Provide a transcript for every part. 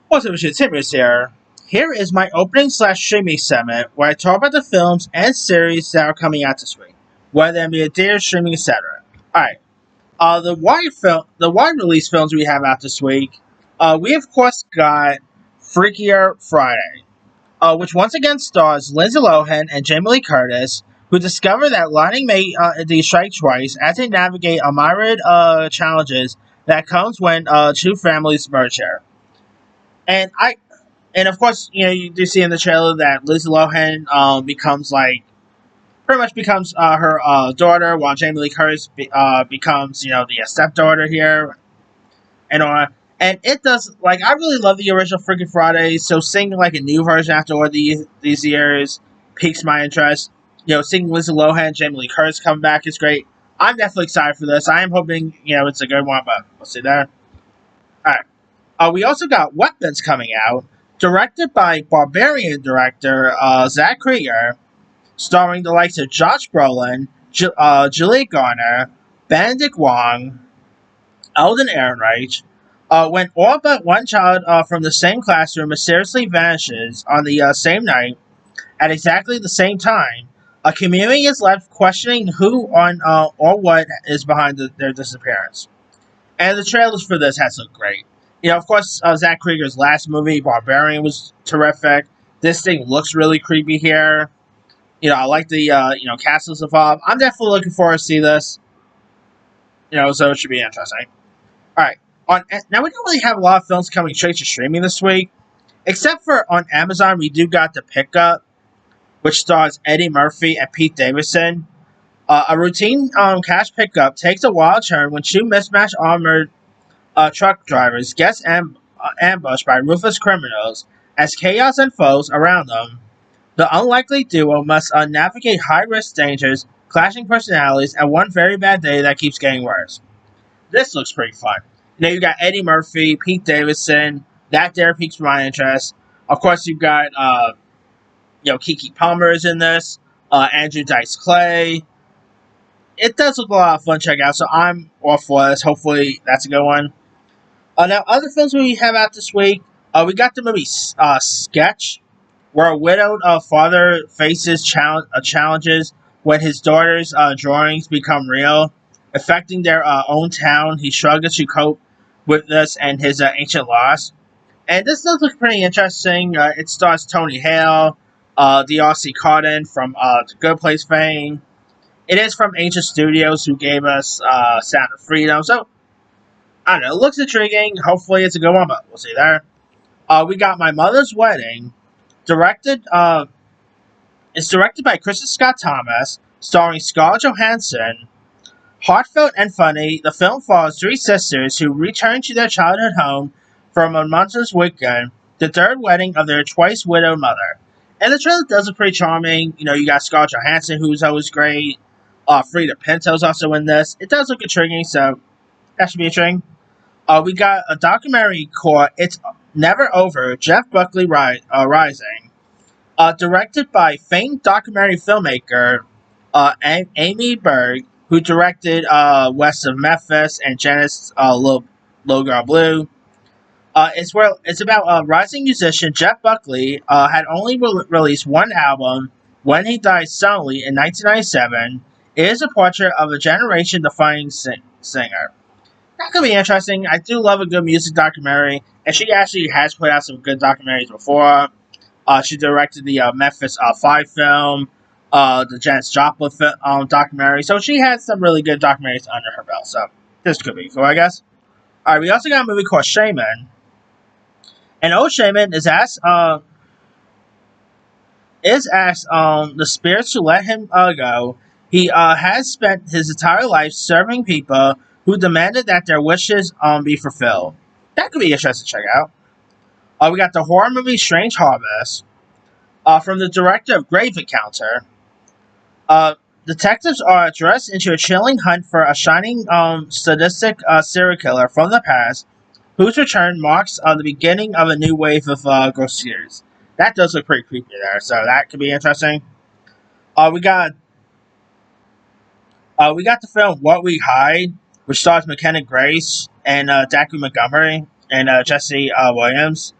What's up, shit? Timmy's here. Here is my opening slash streaming segment where I talk about the films and series that are coming out this week, whether they be a theater, streaming, etc. Alright, the wide release films we have out this week, we of course got Freakier Friday, which once again stars Lindsay Lohan and Jamie Lee Curtis, who discover that lightning may indeed strike twice as they navigate a myriad challenges that comes when two families merge here. And I and of course, you do see in the trailer that Lindsay Lohan becomes like pretty much becomes her daughter, while Jamie Lee Curtis becomes the stepdaughter here, and and it does like I really love the original Freaking Friday, so seeing like a new version after all these years piques my interest. Seeing Lindsay Lohan, Jamie Lee Curtis come back is great. I'm definitely excited for this. I am hoping it's a good one, but we'll see there. All right. We also got Weapons coming out, directed by Barbarian director Zach Krieger, starring the likes of Josh Brolin, Julia Garner, Benedict Wong, Eldon Ehrenreich. When all but one child from the same classroom mysteriously vanishes on the same night at exactly the same time, a community is left questioning who on or what is behind their disappearance. And the trailers for this has looked great. Of course, Zach Krieger's last movie, Barbarian, was terrific. This thing looks really creepy here. I like the castles involved. I'm definitely looking forward to see this. So it should be interesting. All right. Now we don't really have a lot of films coming straight to streaming this week, except for on Amazon we do got The Pickup, which stars Eddie Murphy and Pete Davidson. A routine cash pickup takes a wild turn when two mismatched armored truck drivers get ambushed by ruthless criminals. As chaos unfolds around them, the unlikely duo must navigate high-risk dangers, clashing personalities, and one very bad day that keeps getting worse. This looks pretty fun. You got Eddie Murphy, Pete Davidson. That there piques my interest. Of course, you've got Keke Palmer is in this. Andrew Dice Clay. It does look a lot of fun to check out, so I'm all for this. Hopefully, that's a good one. Now, other films we have out this week, we got the movie Sketch, where a widowed father faces challenges when his daughter's drawings become real, affecting their own town. He struggles to cope with this and his ancient loss. And this does look pretty interesting. It stars Tony Hale, D.R.C. Cotton from The Good Place fame. It is from Ancient Studios, who gave us Sound of Freedom. So, I don't know. It looks intriguing. Hopefully, it's a good one, but we'll see there. We got My Mother's Wedding, directed. It's directed by Kristen Scott Thomas, starring Scarlett Johansson. Heartfelt and funny, the film follows three sisters who return to their childhood home from a month's weekend, the third wedding of their twice widowed mother. And the trailer does look pretty charming. You got Scarlett Johansson, who's always great. Frida Pinto's also in this. It does look intriguing, so that should be intriguing. We got a documentary called It's Never Over, Jeff Buckley Rising, directed by famed documentary filmmaker Amy Berg, who directed West of Memphis and Janice Low Girl Blue. It's about rising musician Jeff Buckley had only released one album when he died suddenly in 1997. It is a portrait of a generation-defining singer. That could be interesting. I do love a good music documentary, and she actually has put out some good documentaries before. She directed the Memphis 5 film, the Janis Joplin documentary, so she had some really good documentaries under her belt, so this could be cool, I guess. Alright, we also got a movie called Shaman, and old Shaman is asked the spirits to let him go. He has spent his entire life serving people who demanded that their wishes be fulfilled. That could be interesting to check out. We got the horror movie Strange Harvest from the director of Grave Encounter. Detectives are thrust into a chilling hunt for a shining, sadistic serial killer from the past, whose return marks the beginning of a new wave of ghost series. That does look pretty creepy there, so that could be interesting. We got the film What We Hide, which stars McKenna Grace and Dacre Montgomery and Jesse Williams.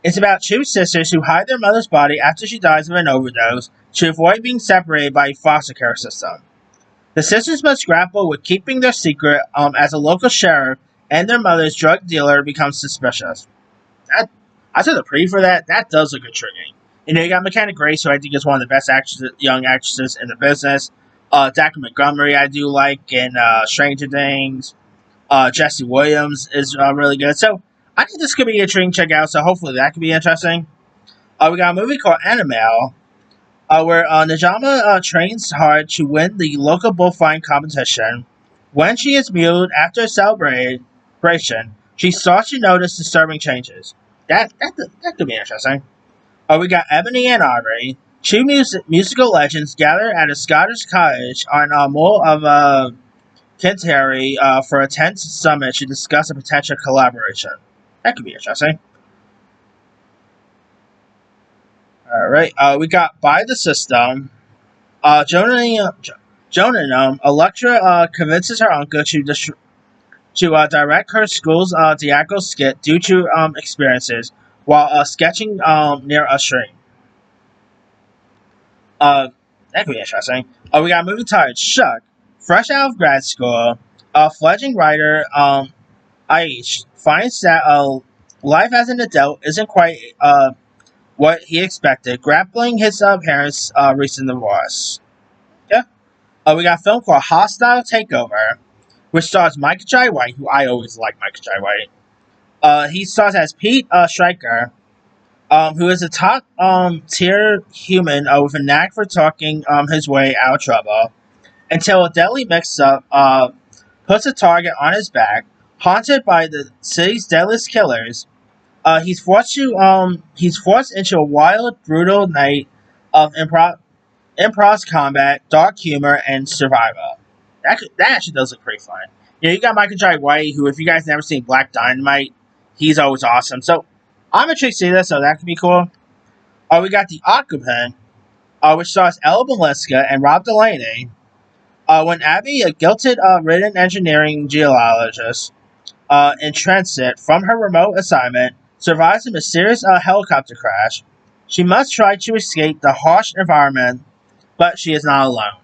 It's about two sisters who hide their mother's body after she dies of an overdose to avoid being separated by a foster care system. The sisters must grapple with keeping their secret as a local sheriff and their mother's drug dealer becomes suspicious. That, I saw the pre for that. That does look intriguing. You got McKenna Grace, who I think is one of the best young actresses in the business. Dacre Montgomery, I do like in Stranger Things. Jesse Williams is really good. So I think this could be intriguing to check out. So hopefully that could be interesting. We got a movie called Animal, where Najama trains hard to win the local bullfighting competition. When she is muted after a celebration, she starts to notice disturbing changes. That could be interesting. We got Ebony and Ivory, two musical legends gather at a Scottish cottage on Mull of Kintyre for a tense summit to discuss a potential collaboration. That could be interesting. Alright, we got By the System. Jonah, Electra convinces her uncle to direct her school's theatrical skit due to experiences while sketching near a stream. That could be interesting. We got a movie titled Shuck. Fresh out of grad school, a fledgling writer, Aish, finds that life as an adult isn't quite what he expected, grappling his parents' recent divorce. Yeah. We got a film called Hostile Takeover, which stars Michael Jai White, who I always like Michael Jai White. He stars as Pete Stryker, who is a top tier human with a knack for talking his way out of trouble, until a deadly mix-up puts a target on his back. Haunted by the city's deadliest killers, he's forced into a wild, brutal night of improv combat, dark humor, and survival. That actually does look pretty fun. You got Michael Jai White, who, if you guys never seen Black Dynamite, he's always awesome. So I'm intrigued to see this, so that could be cool. We got The Occupant, which stars Ella Balinska and Rob Delaney. When Abby, a guilt-ridden engineering geologist in transit from her remote assignment, survives a mysterious helicopter crash, she must try to escape the harsh environment, but she is not alone.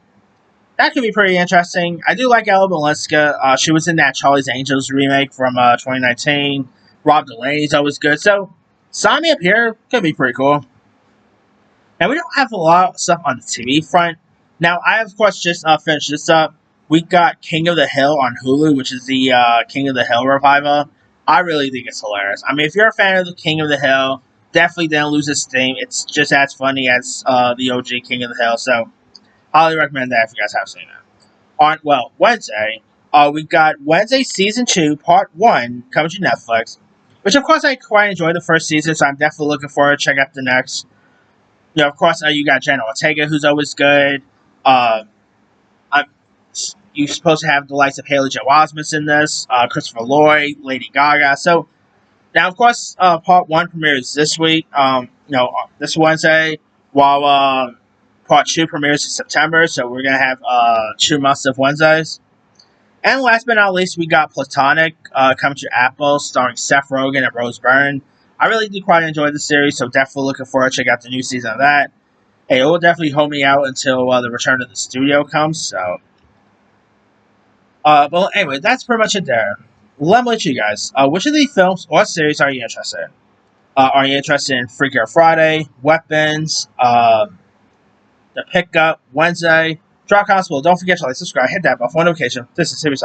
That could be pretty interesting. I do like Ella Balinska. She was in that Charlie's Angels remake from 2019. Rob Delaney's always good. So, sign me up here. Could be pretty cool. And we don't have a lot of stuff on the TV front. Now, I, of course, just finished this up. We got King of the Hill on Hulu, which is the King of the Hill revival. I really think it's hilarious. I mean, if you're a fan of the King of the Hill, definitely didn't lose its steam. It's just as funny as the OG King of the Hill. So, highly recommend that if you guys have seen it. On Wednesday, we got Wednesday Season 2, Part 1 coming to Netflix. Which, of course, I quite enjoyed the first season, so I'm definitely looking forward to check out the next. Of course, you got Jenna Ortega, who's always good. You're supposed to have the likes of Haley Joel Osment in this, Christopher Lloyd, Lady Gaga. So, now, of course, Part 1 premieres this week, this Wednesday, while Part 2 premieres in September, so we're going to have 2 months of Wednesdays. And last but not least, we got Platonic coming to Apple, starring Seth Rogen and Rose Byrne. I really do quite enjoy the series, so definitely looking forward to check out the new season of that. Hey, it will definitely hold me out until the return of the studio comes, so. But anyway, that's pretty much it there. Let me let you guys. Which of these films or series are you interested in? Are you interested in Freaky Friday, Weapons, The Pickup, Wednesday, Drop Constable? Don't forget to like, subscribe, hit that bell for notification. This is Series